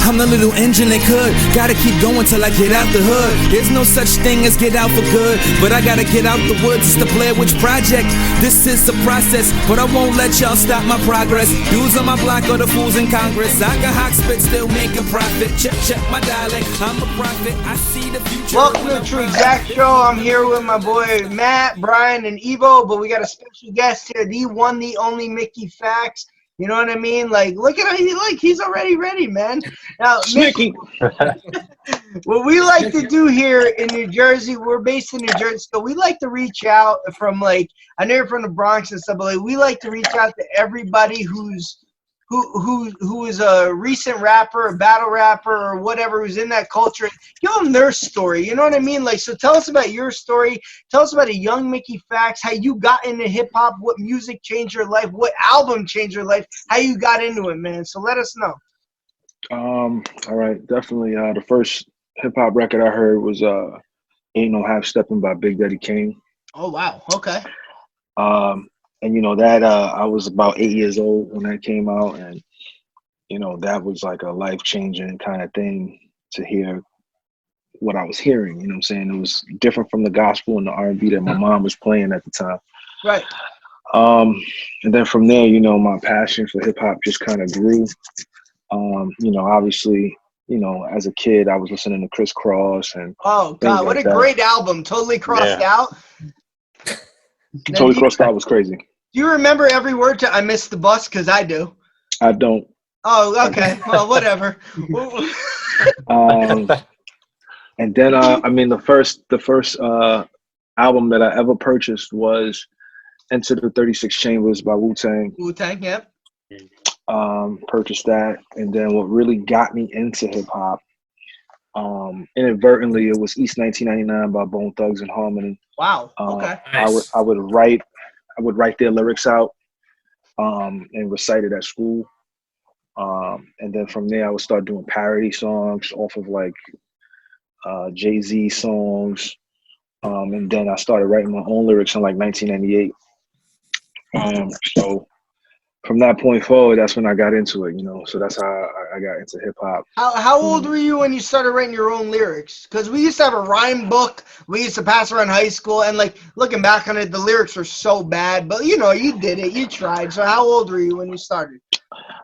I'm the little engine that could. Gotta keep going till I get out the hood. There's no such thing as get out for good, but I gotta get out the woods. It's the Blair Witch Project. This is the process, but I won't let y'all stop my progress. Dudes on my block are the fools in Congress. I got hawk spit, still making profit. Check my dialect. I'm a prophet. I see the future. Welcome to the TruExact Show. I'm here with my boy Matt, Brian, and Evo, but we got a special guest here, the one, the only Mickey Factz. You know what I mean? Like, look at him. He's already ready, man. Now, Mickey, what we like to do here in New Jersey, we're based in New Jersey, so we like to reach out from, like, I know you're from the Bronx and stuff, but like, we like to reach out to everybody who is a recent rapper, a battle rapper, or whatever, who's in that culture. Give them their story. You know what I mean? Like, so tell us about your story. Tell us about a young Mickey Factz, how you got into hip hop, what music changed your life, what album changed your life, how you got into it, man. So let us know. All right, definitely. The first hip hop record I heard was "Ain't No Half Stepping" by Big Daddy Kane. Oh wow, okay. And you know that I was about 8 years old when that came out, and you know that was like a life-changing kind of thing to hear what I was hearing. You know what I'm saying? It was different from the gospel and the R&B that my mom was playing at the time. Right. And then from there, you know, my passion for hip hop just kind of grew. You know, obviously, you know, as a kid, I was listening to Criss Cross and oh god, what like a great album! Totally Crossed Out. Totally Crossed Out was crazy. Do you remember every word to "I Missed the Bus"? Because I do. I don't. Oh, okay. Well, whatever. And then I mean, the first album that I ever purchased was "Enter the 36 Chambers" by Wu-Tang. Wu-Tang, yep. Purchased that, and then what really got me into hip hop, inadvertently, it was East 1999 by Bone Thugs and Harmony. Wow. Okay. Nice. I would write their lyrics out, and recite it at school. And then from there, I would start doing parody songs off of like Jay-Z songs. And then I started writing my own lyrics in like 1998. So from that point forward, that's when I got into it, you know. So that's how I got into hip hop. How old were you when you started writing your own lyrics? Because we used to have a rhyme book we used to pass around high school, and like looking back on it, the lyrics were so bad. But you know, you did it, you tried. So how old were you when you started?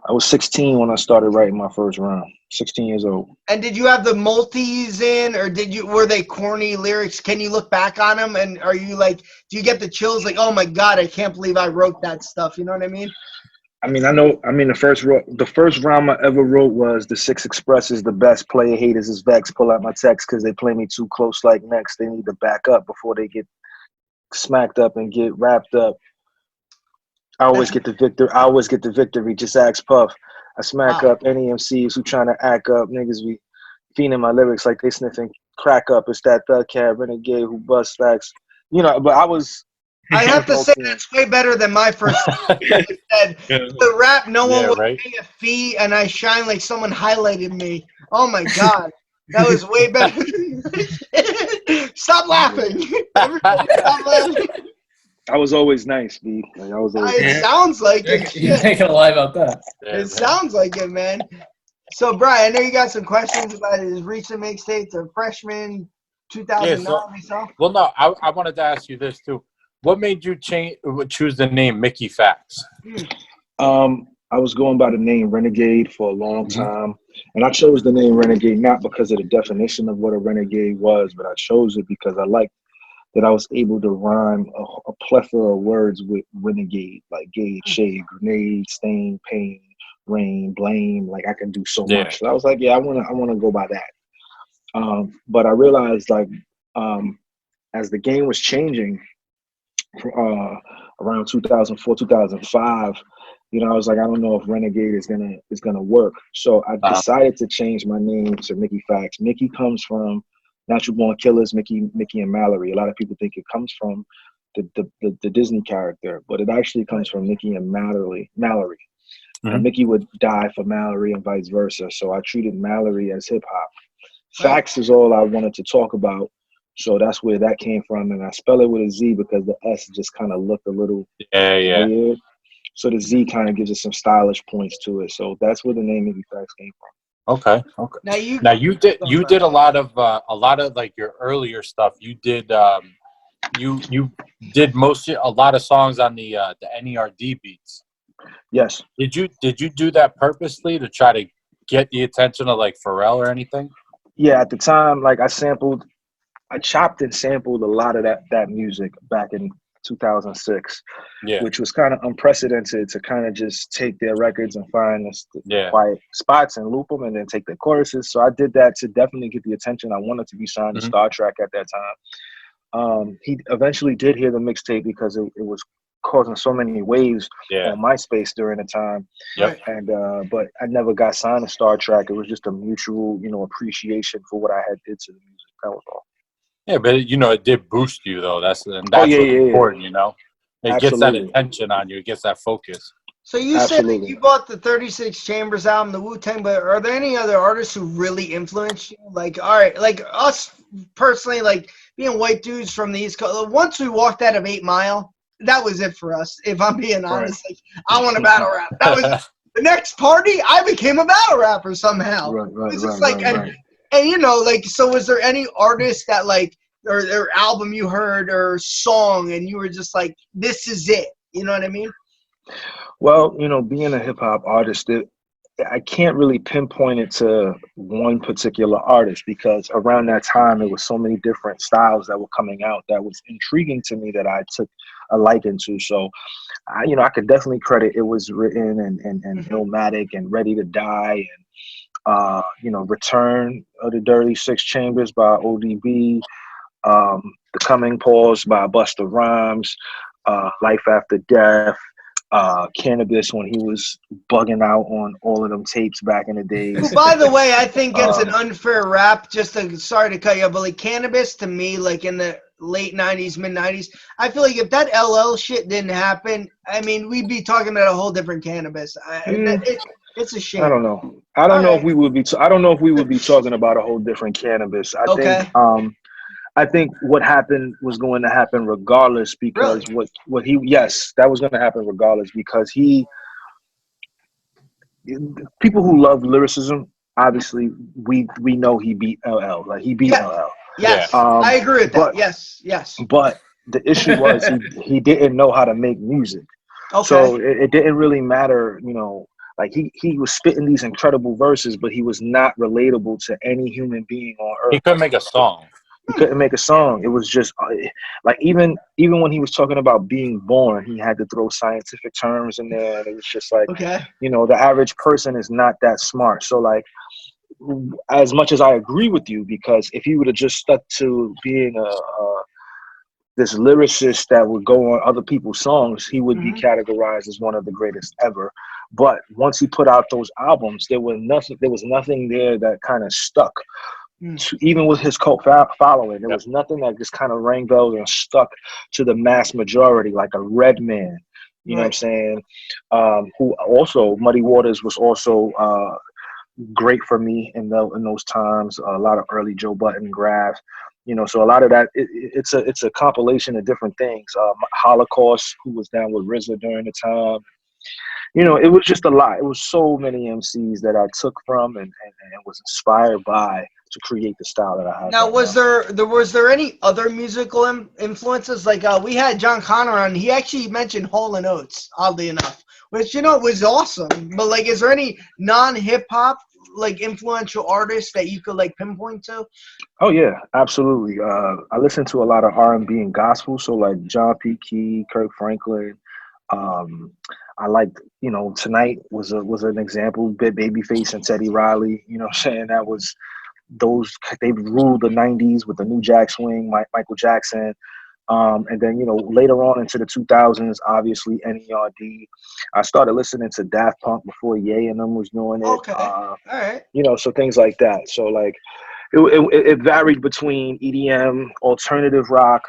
I was 16 when I started writing my first rhyme. 16 years old. And did you have the multis in, or were they corny lyrics? Can you look back on them, and are you like, do you get the chills like, oh my god, I can't believe I wrote that stuff? You know what I mean? I mean, the first rhyme I ever wrote was "The 6 Express is the best. Player haters is vexed. Pull out my text because they play me too close like next. They need to back up before they get smacked up and get wrapped up. I always get the victory. Just ask Puff. I smack up any MCs who trying to act up. Niggas be feeding my lyrics like they sniffing crack up. It's that thug cat renegade who bust facts. You know, but I have to say that's way better than my first song. It said, the rap, no one would pay a fee, and I shine like someone highlighted me. Oh my god. That was way better. Stop laughing. Everybody stop laughing. I was always nice, B. Like, it sounds like it. You ain't gonna lie about that. It sounds like it, man. So, Brian, I know you got some questions about his recent mixtape, the freshman 2009. Well, no, I wanted to ask you this too. What made you choose the name Mickey Factz? I was going by the name Renegade for a long time, and I chose the name Renegade not because of the definition of what a renegade was, but I chose it because I liked that I was able to rhyme a plethora of words with renegade, like gauge, shade, grenade, stain, pain, rain, blame. Like I can do so much. So I was like, yeah, I wanna go by that. But I realized like as the game was changing around 2004, 2005, you know, I was like, I don't know if Renegade is gonna work. So I decided to change my name to Mickey Factz. Mickey comes from Natural Born Killers, Mickey and Mallory. A lot of people think it comes from the Disney character, but it actually comes from Mickey and Mallory. And Mickey would die for Mallory and vice versa. So I treated Mallory as hip hop. Factz is all I wanted to talk about. So that's where that came from. And I spell it with a Z because the S just kind of looked a little weird. So the Z kind of gives it some stylish points to it. So that's where the name Mickey Factz came from. Okay. Okay. Now you did a lot of like your earlier stuff. You did you did a lot of songs on the NERD beats. Yes. Did you do that purposely to try to get the attention of like Pharrell or anything? Yeah, at the time, like I chopped and sampled a lot of that music back in 2006, Yeah. which was kind of unprecedented to kind of just take their records and find the quiet spots and loop them and then take the choruses. So I did that to definitely get the attention. I wanted to be signed to Star Trek at that time. He eventually did hear the mixtape because it was causing so many waves on MySpace during the time. Yep. And but I never got signed to Star Trek. It was just a mutual, appreciation for what I had did to the music. That was all. Yeah, but it did boost you though. That's yeah, what's important, It gets that Absolutely. attention on you. It gets that focus. So you said that you bought the 36 Chambers album, the Wu-Tang, but are there any other artists who really influenced you? Like, all right, like us personally, like being white dudes from the East Coast, once we walked out of 8 Mile, that was it for us, if I'm being honest. Like, I want to battle rap. That was the next party, I became a battle rapper somehow. Right. And like, so was there any artist that like, or their album you heard or song and you were just like, this is it? You know what I mean? Well, being a hip hop artist, I can't really pinpoint it to one particular artist because around that time there was so many different styles that were coming out that was intriguing to me that I took a liking to. So, I could definitely credit It Was Written and Illmatic and Ready to Die and Return of the Dirty Six Chambers by ODB, The Coming Pause by Busta Rhymes, Life After Death, Cannabis when he was bugging out on all of them tapes back in the days. Who, by the way, I think it's an unfair rap. Sorry to cut you off, but like Cannabis to me, like in the late 90s, mid 90s, I feel like if that LL shit didn't happen, I mean, we'd be talking about a whole different Cannabis. It's a shame. I don't know. I don't know if we would be talking about a whole different Cannabis. I think what happened was going to happen regardless because that was going to happen regardless because people who love lyricism, obviously we know he beat LL. Like he beat LL. Yes, I agree with that. Yes. But the issue was he didn't know how to make music. Okay. So it didn't really matter, like he was spitting these incredible verses, but he was not relatable to any human being on earth. He couldn't make a song. He couldn't make a song. It was just like even when he was talking about being born, he had to throw scientific terms in there, and it was just like, the average person is not that smart. So like, as much as I agree with you, because if he would have just stuck to being this lyricist that would go on other people's songs, he would be categorized as one of the greatest ever. But once he put out those albums, there was nothing there that kind of stuck. Even with his cult following, there was nothing that just kind of rang bells and stuck to the mass majority, like a Redman. You know what I'm saying? Who also Muddy Waters was also great for me in those times. A lot of early Joe Budden, Graf. So a lot of that it's a compilation of different things. Holocaust, who was down with RZA during the time. It was just a lot. It was so many MCs that I took from and was inspired by to create the style that I have. Now, was there any other musical influences? Like we had John Connor on. He actually mentioned Hall & Oates, oddly enough, which was awesome. But like, is there any non-hip hop like influential artists that you could like pinpoint to? Oh yeah, absolutely. I listen to a lot of R&B and gospel, so like John P. Key, Kirk Franklin. I liked, Tonight was an example. Babyface and Teddy Riley. You know what I'm saying? That was they ruled the 90s with the New Jack Swing, Michael Jackson. And then, later on into the 2000s, obviously NERD. I started listening to Daft Punk before Ye and them was doing it. Okay. All right. So things like that. So like it varied between EDM, alternative rock,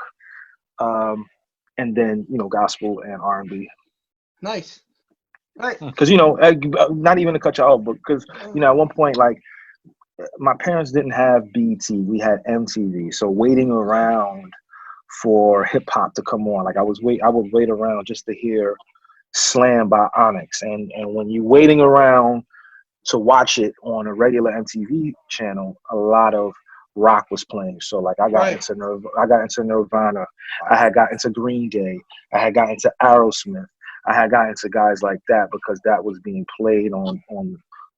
and then, gospel and R&B. Nice. Right. Because, not even to cut you off, but because, at one point, like, my parents didn't have BET. We had MTV. So waiting around for hip hop to come on, like I would wait around just to hear Slam by Onyx. And when you're waiting around to watch it on a regular MTV channel, a lot of rock was playing. So like I got into Nirvana, I had got into Green Day, I had got into Aerosmith, I had got into guys like that because that was being played on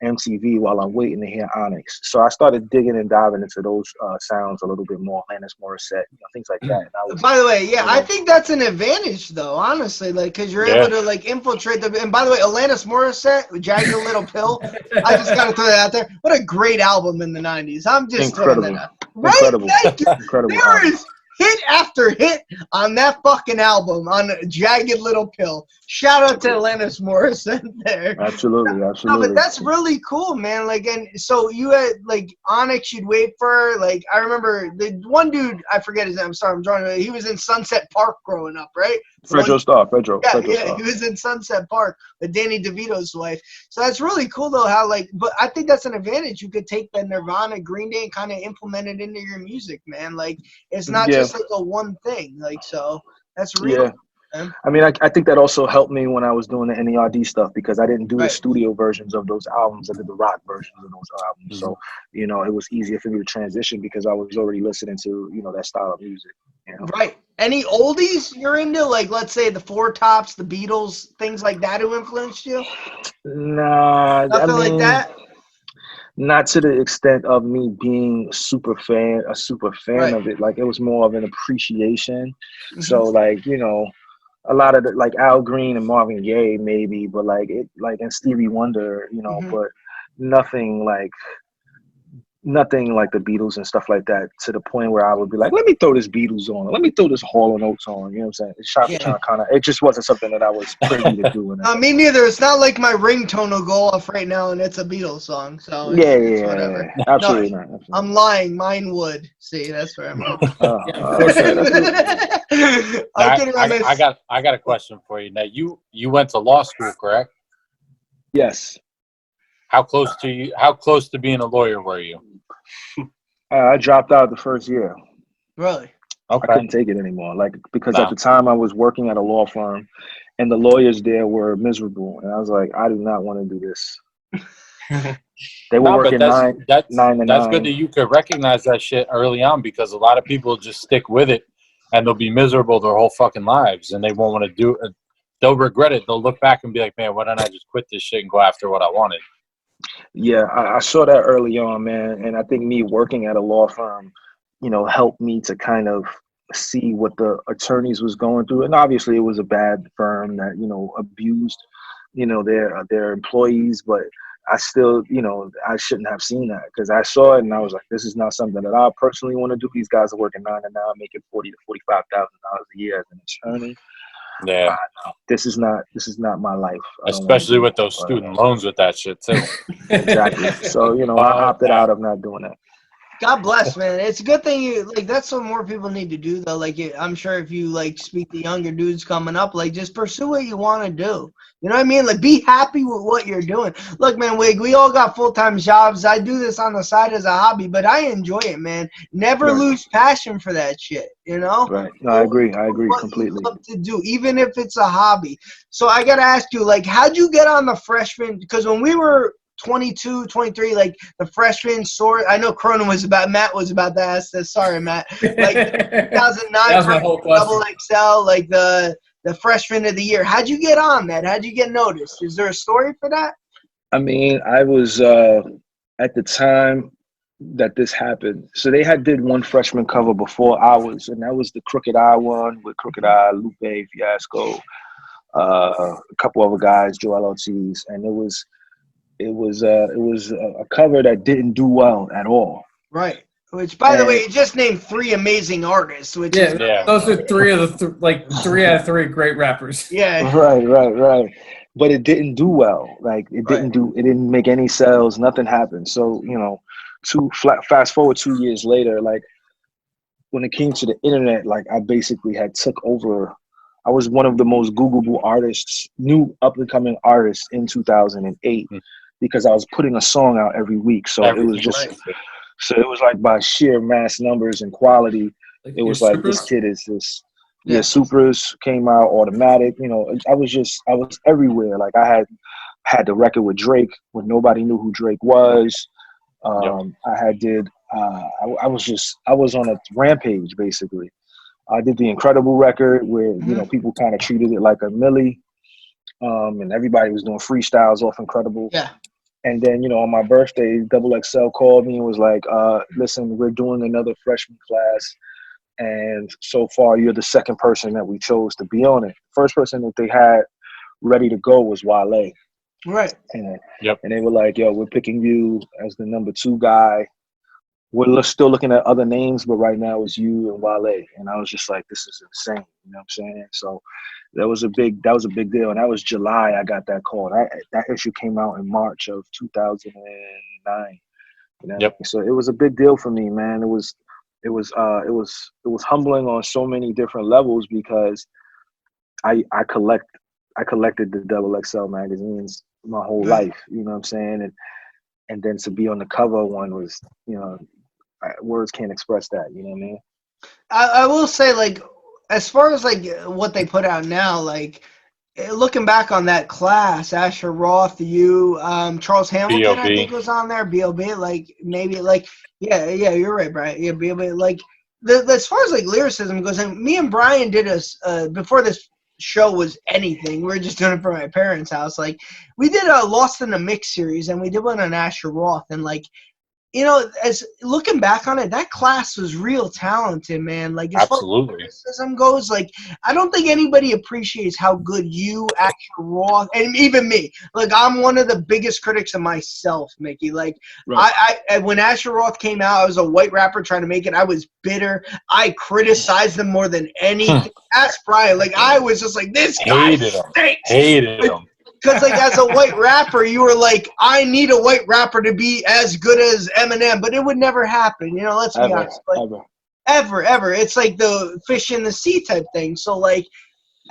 MTV while I'm waiting to hear Onyx. So I started digging and diving into those sounds a little bit more, Alanis Morissette, things like that. And by the way, I think that's an advantage though, honestly, like because you're able to like infiltrate the. And by the way, Alanis Morissette, Jagged Little Pill, I just gotta throw that out there. What a great album in the '90s. I'm just throwing that out. Right? Incredible. Thank you. Incredible. There is hit after hit on that fucking album on Jagged Little Pill. Shout out to Alanis Morissette there. Absolutely. No, but that's really cool, man. Like, and so you had like Onyx, you'd wait for. Like, I remember the one dude, I forget his name. I'm sorry, I'm drawing. He was in Sunset Park growing up, right? Pedro Star. Yeah, he was in Sunset Park with Danny DeVito's wife. So that's really cool though. How like, but I think that's an advantage. You could take the Nirvana, Green Day, and kind of implement it into your music, man. Like, it's not just like a one thing. Like, so that's really. Yeah. I mean, I think that also helped me when I was doing the NERD stuff because I didn't do the studio versions of those albums. I did the rock versions of those albums. So, it was easier for me to transition because I was already listening to, that style of music. Right. Any oldies you're into? Like, let's say the Four Tops, the Beatles, things like that who influenced you? Nah. Nothing like that? Not to the extent of me being a super fan of it. Like, it was more of an appreciation. So, like, a lot of the, like Al Green and Marvin Gaye maybe, but and Stevie Wonder, but nothing like the Beatles and stuff like that to the point where I would be like, let me throw this Beatles on, let me throw this Hall & Oates on, you know what I'm saying? It just wasn't something that I was privy to do. Me neither. It's not like my ringtone will go off right now and it's a Beatles song, so it's whatever. Absolutely no, not. Absolutely. I'm lying. Mine would. See, that's where I'm at. I got a question for you. Now, you went to law school, correct? Yes. How close to being a lawyer were you? I dropped out the first year. Really? Okay. I couldn't take it anymore. Because at the time I was working at a law firm and the lawyers there were miserable. And I was like, I do not want to do this. They were working nine to nine. That's good that you could recognize that shit early on because a lot of people just stick with it and they'll be miserable their whole fucking lives and they won't want to do it. They'll regret it. They'll look back and be like, man, why don't I just quit this shit and go after what I wanted? Yeah, I saw that early on, man. And I think me working at a law firm, helped me to kind of see what the attorneys was going through. And obviously it was a bad firm that, abused, their employees. But I still, I shouldn't have seen that because I saw it and I was like, this is not something that I personally want to do. These guys are working 9 to 9, making $40,000 to $45,000 a year as an attorney. Yeah, this is not my life. Especially with those student loans with that shit too. Exactly. So I opted out of not doing that. God bless, man. It's a good thing you that's what more people need to do though. Like I'm sure if you speak to younger dudes coming up, just pursue what you want to do. You know what I mean? Be happy with what you're doing. Look, man, we all got full-time jobs. I do this on the side as a hobby, but I enjoy it, man. Never lose passion for that shit, Right. No, I agree completely. Love to do, even if it's a hobby. So I got to ask you, how'd you get on the freshman? Because when we were 22, 23, the freshman sort. I know Matt was about to ask this. Sorry, Matt. 2009 double XL, the freshman of the year. How'd you get on that? How'd you get noticed? Is there a story for that? I mean, I was at the time that this happened. So they did one freshman cover before ours, and that was the Crooked Eye one with Crooked Eye, Lupe Fiasco, a couple other guys, Joel Ortiz, and it was a cover that didn't do well at all. Right. Which, by the way, you just named 3 amazing artists. Which those are 3 of the 3 out of 3 great rappers. Yeah. Right. But it didn't do well. It didn't make any sales. Nothing happened. So fast forward 2 years later, when it came to the internet, I basically had took over. I was one of the most Googleable artists, new up and coming artists in 2008. Because I was putting a song out every week. So it was just, it was by sheer mass numbers and quality. It was this kid is this. Yeah, Supras came out, Automatic. I was everywhere. I had had the record with Drake when nobody knew who Drake was. I was on a rampage basically. I did the Incredible record where you know people kind of treated it like a Millie, and everybody was doing freestyles off Incredible. Yeah. And then you know on my birthday, XXL called me and was like, "Listen, we're doing another freshman class, and so far you're the second person that we chose to be on it. First person that they had ready to go was Wale." Right. And they were like, "Yo, we're picking you as the number 2 guy. We're still looking at other names, but right now it's you and Wale." And I was just like, "This is insane." You know what I'm saying? So that was a big deal. And that was July. I got that call. That issue came out in March of 2009. You know? So it was a big deal for me, man. It was humbling on so many different levels because I collected the XXL magazines my whole life, you know what I'm saying? And then to be on the cover one was, you know, words can't express that, you know what I mean? I will say, like, as far as like what they put out now, like looking back on that class, Asher Roth, you, Charles Hamilton, I think was on there, B.O.B., like maybe like, yeah, you're right, Brian. Yeah, B.O.B., like as far as like lyricism goes, and me and Brian did before this show was anything. We were just doing it for my parents' house. Like we did a Lost in the Mix series, and we did one on Asher Roth, and like, you know, as looking back on it, that class was real talented, man. Like as far as criticism goes, like I don't think anybody appreciates how good you, Asher Roth, and even me. Like I'm one of the biggest critics of myself, Mickey. Like I when Asher Roth came out, I was a white rapper trying to make it. I was bitter. I criticized them more than anything. Ask Brian. Like I was just like, this guy stinks. Hated him. Because, like, as a white rapper, you were like, I need a white rapper to be as good as Eminem, but it would never happen. You know, let's be honest. Like, ever. It's like the fish in the sea type thing. So, like,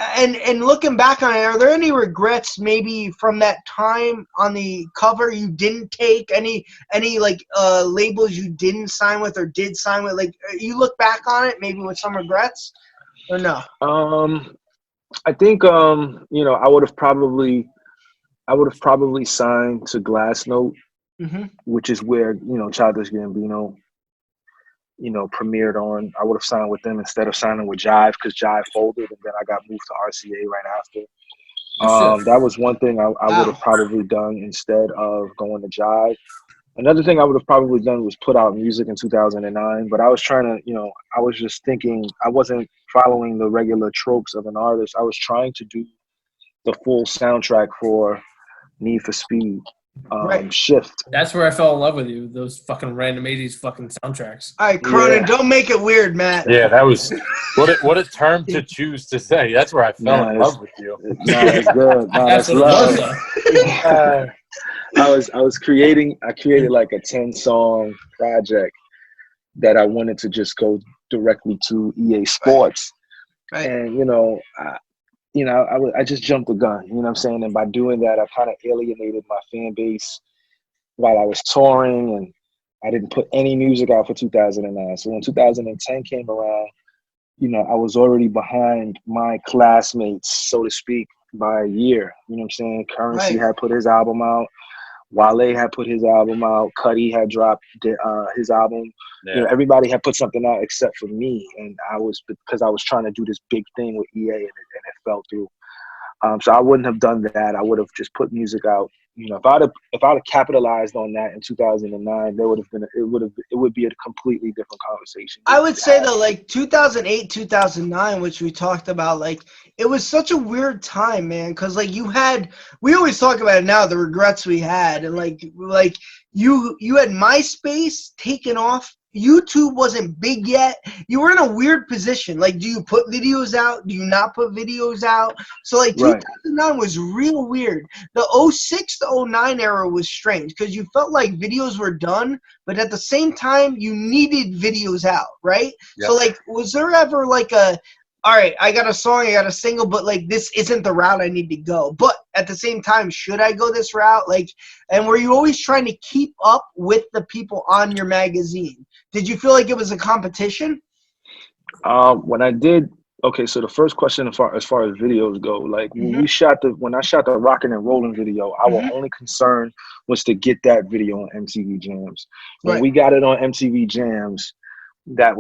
and looking back on it, are there any regrets maybe from that time on the cover you didn't take? Any like labels you didn't sign with or did sign with? Like, you look back on it maybe with some regrets or no? I think, you know, I would have probably signed to Glassnote, which is where, you know, Childish Gambino, you know, premiered on. I would have signed with them instead of signing with Jive because Jive folded and then I got moved to RCA right after. That was one thing I would have probably done instead of going to Jive. Another thing I would have probably done was put out music in 2009, but I was trying to, you know, I was just thinking, I wasn't following the regular tropes of an artist. I was trying to do the full soundtrack for Need for Speed, Shift. That's where I fell in love with you, those fucking random 80s fucking soundtracks. All right, Cronin, don't make it weird, Matt. Yeah, that was what a term to choose to say. That's where I fell in love with you. It's good. That's what love. It was, I created like a 10-song project that I wanted to just go directly to EA Sports. Right. And, you know, I just jumped the gun, you know what I'm saying? And by doing that, I kind of alienated my fan base while I was touring, and I didn't put any music out for 2009. So when 2010 came around, you know, I was already behind my classmates, so to speak, by a year. You know what I'm saying? Currency had put his album out. Wale had put his album out. Cudi had dropped his album. Yeah. You know, everybody had put something out except for me, and because I was trying to do this big thing with EA, and it fell through. So I wouldn't have done that. I would have just put music out. You know, if I'd have capitalized on that in 2009, it would be a completely different conversation. I would say that like 2008, 2009, which we talked about, like it was such a weird time, man. Because like we always talk about it now, the regrets we had, and like you had MySpace taken off. YouTube wasn't big yet. You were in a weird position. Like, do you put videos out? Do you not put videos out? So, like, 2009 was real weird. The 06 to 09 era was strange because you felt like videos were done, but at the same time, you needed videos out, right? Yep. So, like, was there ever, like, all right, I got a song, I got a single, but, like, this isn't the route I need to go. But at the same time, should I go this route? Like, and were you always trying to keep up with the people on your magazine? Did you feel like it was a competition? When I did Okay, so the first question as far as videos go, like Mm-hmm. when I shot the Rockin' and Rollin' video, our only concern was to get that video on MTV Jams. When we got it on MTV Jams, that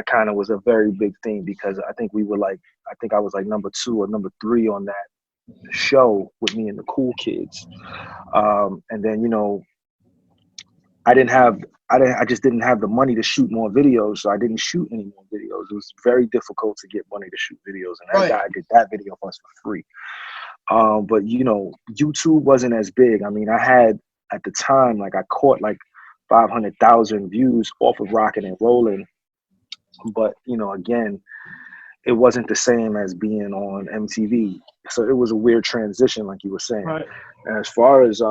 kind of was a very big thing, because I think I was like number 2 or number 3 on that show with me and the Cool Kids. And then, you know, I just didn't have the money to shoot more videos, so I didn't shoot any more videos. It was very difficult to get money to shoot videos, and that guy did that video for us for free. But you know, YouTube wasn't as big. I mean, I had at the time, like, I caught like 500,000 views off of Rockin' and Rollin', but you know, again, it wasn't the same as being on MTV. So it was a weird transition, like you were saying. Right. And as far as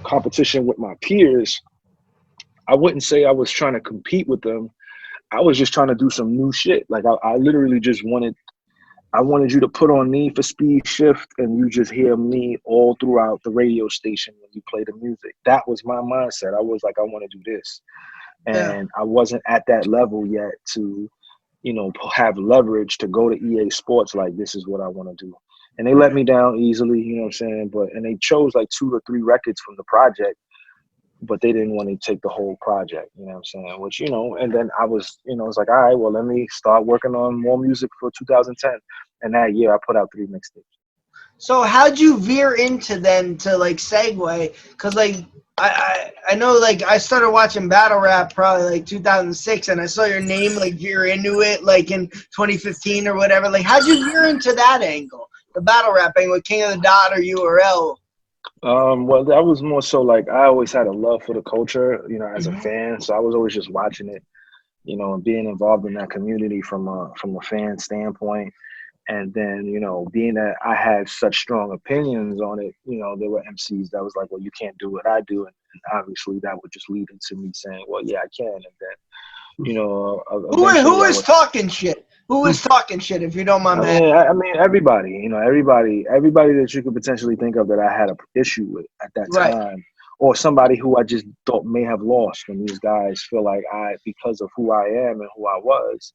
competition with my peers, I wouldn't say I was trying to compete with them. I was just trying to do some new shit. Like I literally just wanted you to put on Need for Speed Shift and you just hear me all throughout the radio station when you play the music. That was my mindset. I was like, I want to do this. And I wasn't at that level yet to, you know, have leverage to go to EA Sports like, this is what I want to do. And they let me down easily, you know what I'm saying? And they chose like 2 or 3 records from the project, but they didn't want to take the whole project, you know what I'm saying? Which, you know, and then I was, you know, it's like, all right, well, let me start working on more music for 2010. And that year I put out 3 mixtapes. So how'd you veer into then to like segue? Cause like I know, like, I started watching battle rap probably like 2006, and I saw your name like veer into it like in 2015 or whatever. Like, how'd you veer into that angle, the battle rap angle with King of the Dot or URL? Well, that was more so like I always had a love for the culture, you know, as a fan. So I was always just watching it, you know, and being involved in that community from a fan standpoint. And then, you know, being that I had such strong opinions on it, you know, there were MCs that was like, well, you can't do what I do. And obviously that would just lead into me saying, well, yeah, I can. And then, you know, who is talking shit? Who is talking shit, if you don't mind me? I mean, everybody, you know, everybody that you could potentially think of that I had an issue with at that time, or somebody who I just thought may have lost. When these guys feel like because of who I am and who I was,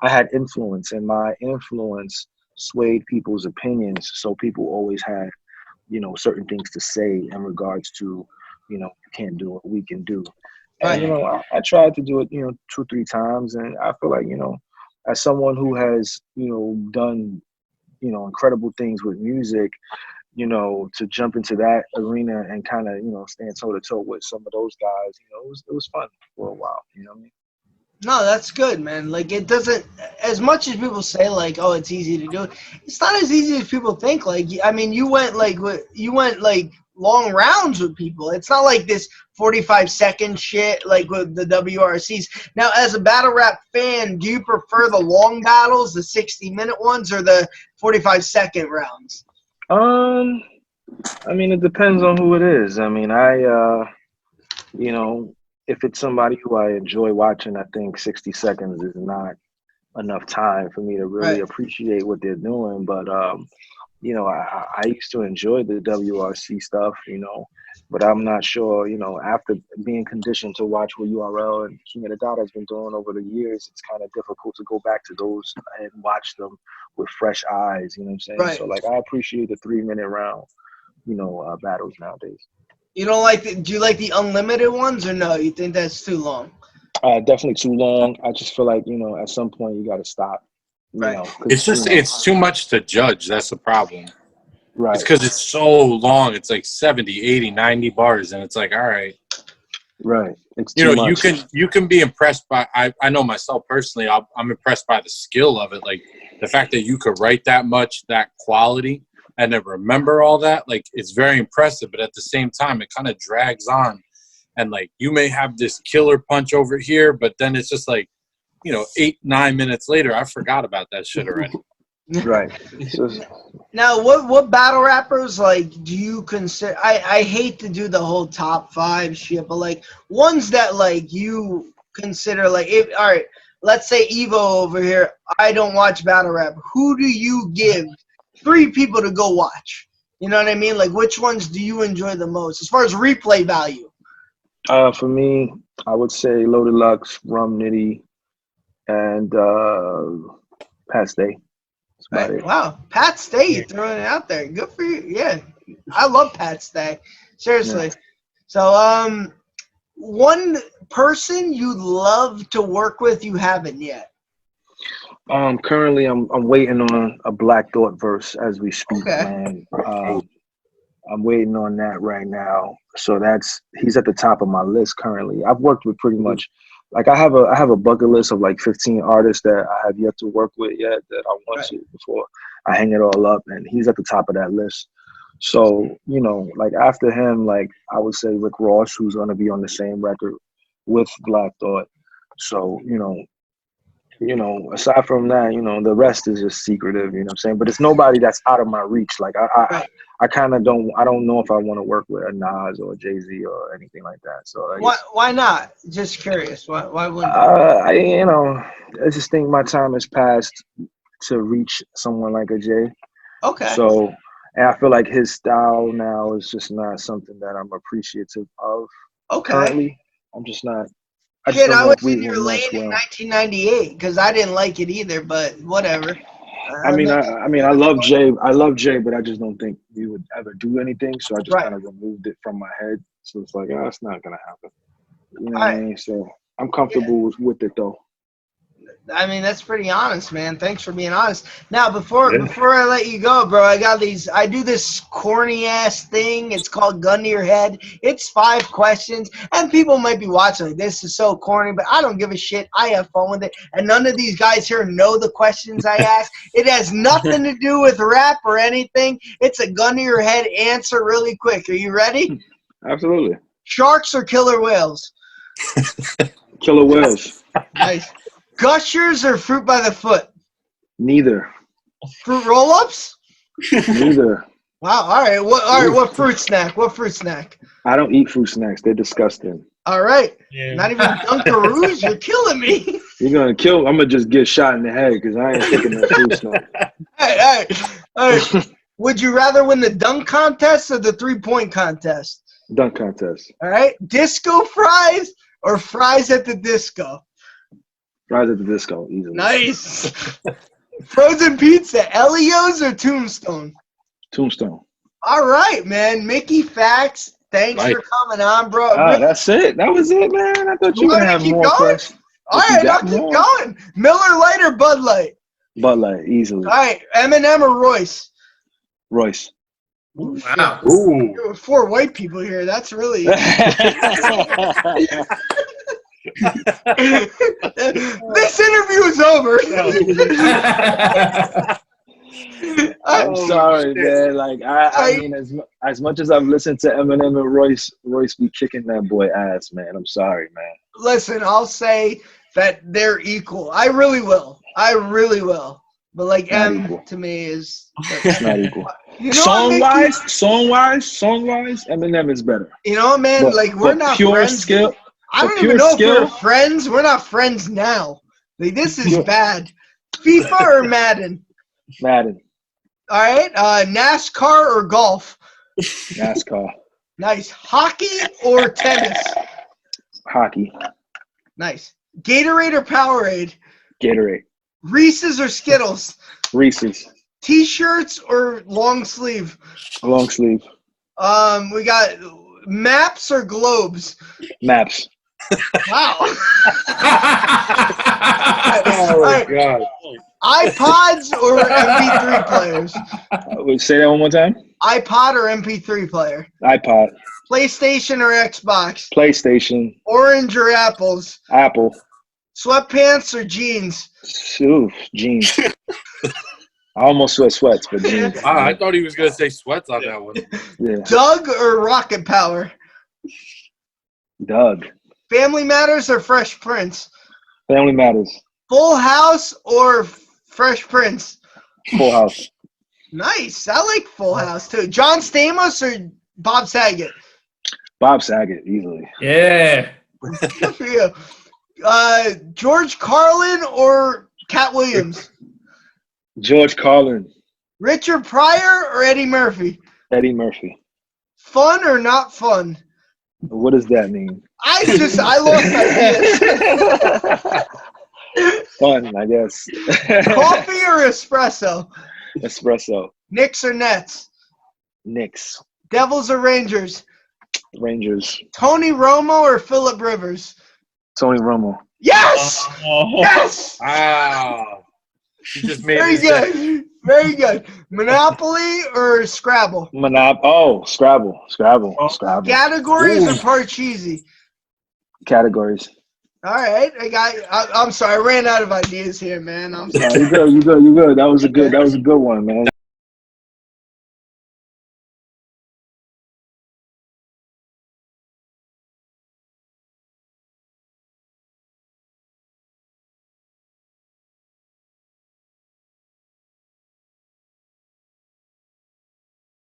I had influence, and my influence swayed people's opinions. So people always had, you know, certain things to say in regards to, you know, you can't do what we can do. And, you know, I tried to do it, you know, 2 or 3 times. And I feel like, you know, as someone who has, you know, done, you know, incredible things with music, you know, to jump into that arena and kind of, you know, stand toe to toe with some of those guys, you know, it was fun for a while. You know what I mean? No, that's good, man. Like, it doesn't, as much as people say, like, oh, it's easy to do it, it's not as easy as people think. Like, I mean, you went long rounds with people. It's not like this 45-second shit like with the WRCs. Now, as a battle rap fan, do you prefer the long battles, the 60-minute ones, or the 45-second rounds? I mean, it depends on who it is. I mean, you know, if it's somebody who I enjoy watching, I think 60 seconds is not enough time for me to really appreciate what they're doing. But, you know, I used to enjoy the WRC stuff, you know, but I'm not sure, you know, after being conditioned to watch what URL and King of the Dot has been doing over the years, it's kind of difficult to go back to those and watch them with fresh eyes, you know what I'm saying? Right. So, like, I appreciate the 3-minute round, you know, battles nowadays. You don't like do you like the unlimited ones, or no? You think that's too long? Definitely too long. I just feel like, you know, at some point you got to stop. You know, it's just, it's too much to judge. That's the problem. Right. It's because it's so long. It's like 70, 80, 90 bars. And it's like, all right. Right. It's you too know, much. you can be impressed by, I know myself personally, I'm impressed by the skill of it. Like the fact that you could write that much, that quality, and then remember all that, like, it's very impressive. But at the same time, it kind of drags on. And, like, you may have this killer punch over here, but then it's just like, you know, 8-9 minutes later, I forgot about that shit already. Right. Now, what battle rappers, like, do you consider? I hate to do the whole top 5 shit, but, like, ones that, like, you consider, like, if, all right, let's say Evo over here, I don't watch battle rap. Who do you give 3 people to go watch? You know what I mean? Like, which ones do you enjoy the most as far as replay value? For me, I would say Loaded Lux, Rum Nitty, and Past Day. That's about it. Wow, Pat Stay, you throwing it out there. Good for you. Yeah, I love Pat Stay. Seriously. Yeah. So, one person you'd love to work with you haven't yet. Currently I'm waiting on a Black Thought verse as we speak, Okay. man. I'm waiting on that right now. So he's at the top of my list currently. I've worked with pretty much, like I have a bucket list of like 15 artists that I have yet to work with yet that I want to before I hang it all up, and he's at the top of that list. So, you know, like after him, like I would say Rick Ross, who's gonna be on the same record with Black Thought. So, you know, aside from that, you know, the rest is just secretive, you know what I'm saying? But it's nobody that's out of my reach. Like I kind of don't know if I want to work with a Nas or a Jay-Z or anything like that. So Why not? Just curious. Why wouldn't I just think my time has passed to reach someone like a Jay. Okay. So, and I feel like his style now is just not something that I'm appreciative of. Okay. Currently, I'm just not. Kid, I was in your lane in 1998 because I didn't like it either, but whatever. I mean, I love Jay. I love Jay, but I just don't think we would ever do anything. So I just kind of removed it from my head. So it's like, it's not gonna happen. You know what I mean? So I'm comfortable with it though. I mean, that's pretty honest, man. Thanks for being honest. Now, before I let you go, bro, I do this corny ass thing. It's called Gun to Your Head. It's 5 questions, and people might be watching like, this is so corny, but I don't give a shit. I have fun with it, and none of these guys here know the questions I ask. It has nothing to do with rap or anything. It's a gun to your head answer really quick. Are you ready? Absolutely. Sharks or killer whales? Killer whales. Nice. Gushers or fruit by the foot? Neither. Fruit roll-ups? Neither. Wow. All right. What fruit snack? What fruit snack? I don't eat fruit snacks. They're disgusting. All right. Yeah. Not even Dunkaroos? You're killing me. You're gonna kill. I'm gonna just get shot in the head because I ain't taking no fruit snack. All right. Would you rather win the dunk contest or the 3-point contest? Dunk contest. All right. Disco fries or fries at the disco? Fries at the disco, easily. Nice. Frozen pizza, Elio's or Tombstone? Tombstone. All right, man. Mickey Factz, thanks for coming on, bro. That's it. That was it, man. I thought you were going to have more questions. All right, I'll keep going. Miller Lite or Bud Light? Bud Light, easily. All right, Eminem or Royce? Royce. Wow. Ooh. 4 white people here. That's really... This interview is over. I'm sorry, man. Like I mean, as much as I've listened to Eminem and Royce be kicking that boy ass, man. I'm sorry, man. Listen, I'll say that they're equal. I really will. But like M to me is not equal. You know song wise, Eminem is better. You know, man. But, like we're not pure friends. Skill. I don't even know if we're friends. We're not friends now. Like this is bad. FIFA or Madden? Madden. All right. NASCAR or golf? NASCAR. Nice. Hockey or tennis? Hockey. Nice. Gatorade or Powerade? Gatorade. Reese's or Skittles? Reese's. T-shirts or long sleeve? Long sleeve. We got maps or globes? Maps. Wow. Oh my God. iPods or MP3 players? Say that one more time. iPod or MP3 player? iPod. PlayStation or Xbox? PlayStation. Orange or apples? Apple. Sweatpants or jeans? Ooh, jeans. I almost wear sweats, but jeans. Wow, I thought he was gonna say sweats on that one. Yeah. Doug or Rocket Power? Doug. Family Matters or Fresh Prince? Family Matters. Full House or Fresh Prince? Full House. Nice. I like Full House too. John Stamos or Bob Saget? Bob Saget, easily. Yeah. Good for you. George Carlin or Cat Williams? George Carlin. Richard Pryor or Eddie Murphy? Eddie Murphy. Fun or not fun? What does that mean? I lost ideas. Fun, I guess. Coffee or espresso? Espresso. Knicks or Nets? Knicks. Devils or Rangers? Rangers. Tony Romo or Phillip Rivers? Tony Romo. Yes! Yes! Wow. You just made Very his day. good. Very good. Monopoly or Scrabble? Scrabble. Scrabble. Categories or Ooh. Parcheesi? Categories. All right. I'm sorry. I ran out of ideas here, man. I'm sorry. No, you good. That was a good one, man.